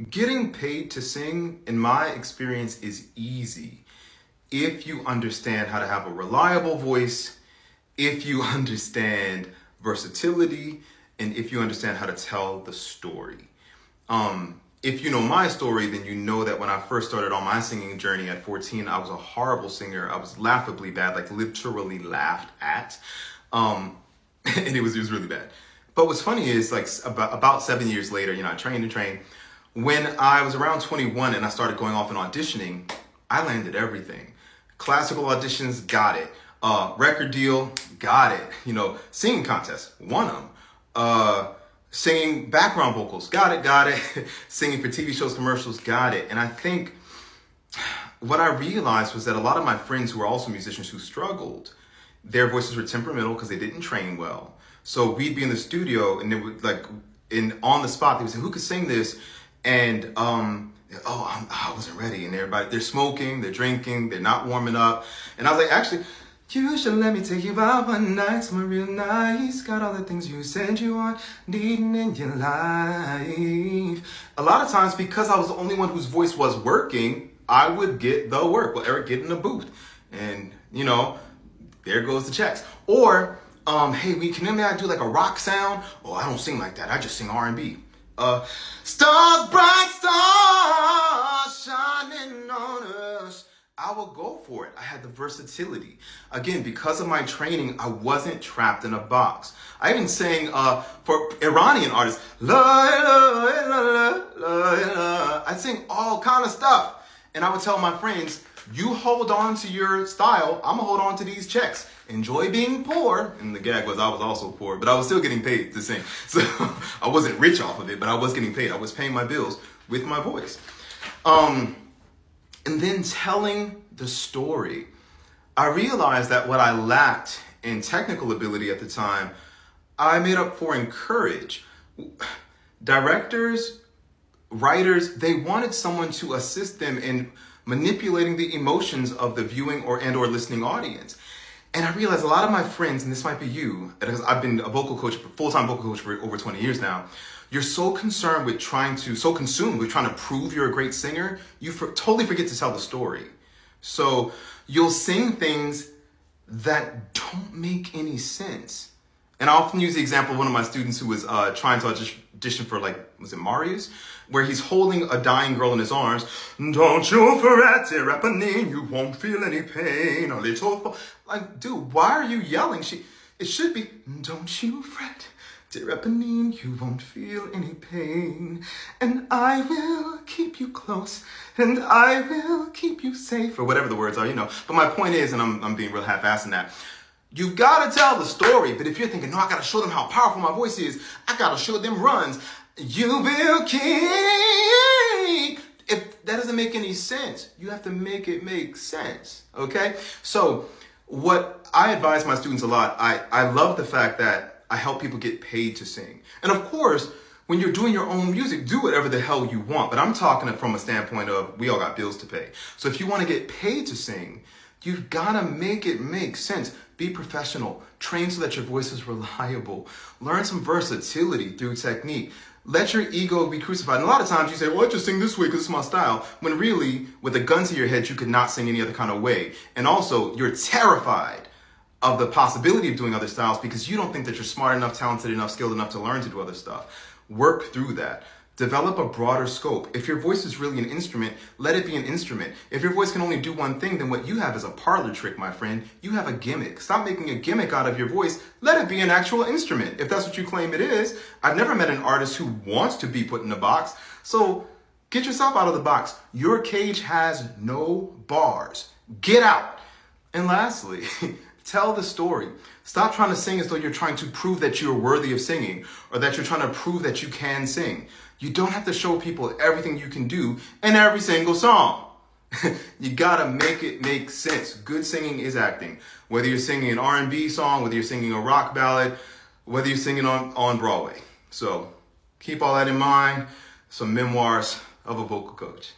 Getting paid to sing, in my experience, is easy if you understand how to have a reliable voice, if you understand versatility, and if you understand how to tell the story. If you know my story, then you know that when I first started on my singing journey at 14, I was a horrible singer. I was laughably bad, like literally laughed at. And it was really bad. But what's funny is like about 7 years later, I trained and trained. When I was around 21 and I started going off and auditioning, I landed everything. Classical auditions, got it. Record deal, got it. Singing contest, won them. Singing background vocals, got it. Singing for TV shows, commercials, got it. And I think what I realized was that a lot of my friends who were also musicians who struggled, their voices were temperamental because they didn't train well. So we'd be in the studio and they would on the spot, they would say, who could sing this? And I wasn't ready. And they're smoking, they're drinking, they're not warming up. And I was like, actually, you should let me take you out one night, somewhere real nice. Got all the things you said you want, needing in your life. A lot of times, because I was the only one whose voice was working, I would get the work. Well, Eric, get in the booth. And, there goes the checks. Or, hey, can I do like a rock sound? Oh, I don't sing like that. I just sing R&B. Stars, bright stars shining on us. I will go for it. I had the versatility. Again, because of my training, I wasn't trapped in a box. I even sang for Iranian artists. I sing all kind of stuff. And I would tell my friends, you hold on to your style. I'm going to hold on to these checks. Enjoy being poor. And the gag was I was also poor, but I was still getting paid to sing. So I wasn't rich off of it, but I was getting paid. I was paying my bills with my voice. And then telling the story. I realized that what I lacked in technical ability at the time, I made up for in courage. Directors, writers, they wanted someone to assist them in manipulating the emotions of the viewing or listening audience. And I realized a lot of my friends, and this might be you, because I've been a full-time vocal coach for over 20 years now, you're so consumed with trying to prove you're a great singer, you totally forget to tell the story. So you'll sing things that don't make any sense. And I often use the example of one of my students who was trying to audition for, was it Marius? Where he's holding a dying girl in his arms. Don't you fret, dear Eponine, you won't feel any pain. A little, dude, why are you yelling? It should be, don't you fret, dear Eponine, you won't feel any pain. And I will keep you close, and I will keep you safe. Or whatever the words are, But my point is, and I'm being real half-assed in that, you've got to tell the story. But if you're thinking, no, I got to show them how powerful my voice is, I got to show them runs, you will keep. If that doesn't make any sense, you have to make it make sense, okay? So what I advise my students a lot, I love the fact that I help people get paid to sing. And of course, when you're doing your own music, do whatever the hell you want. But I'm talking from a standpoint of we all got bills to pay. So if you want to get paid to sing, you've got to make it make sense. Be professional. Train so that your voice is reliable. Learn some versatility through technique. Let your ego be crucified. And a lot of times you say, well, I just sing this way because it's my style. When really, with a gun to your head, you could not sing any other kind of way. And also, you're terrified of the possibility of doing other styles because you don't think that you're smart enough, talented enough, skilled enough to learn to do other stuff. Work through that. Develop a broader scope. If your voice is really an instrument, let it be an instrument. If your voice can only do one thing, then what you have is a parlor trick, my friend. You have a gimmick. Stop making a gimmick out of your voice. Let it be an actual instrument, if that's what you claim it is. I've never met an artist who wants to be put in a box. So get yourself out of the box. Your cage has no bars. Get out. And lastly, tell the story. Stop trying to sing as though you're trying to prove that you're worthy of singing or that you're trying to prove that you can sing. You don't have to show people everything you can do in every single song. You gotta make it make sense. Good singing is acting. Whether you're singing an R&B song, whether you're singing a rock ballad, whether you're singing on Broadway. So keep all that in mind. Some memoirs of a vocal coach.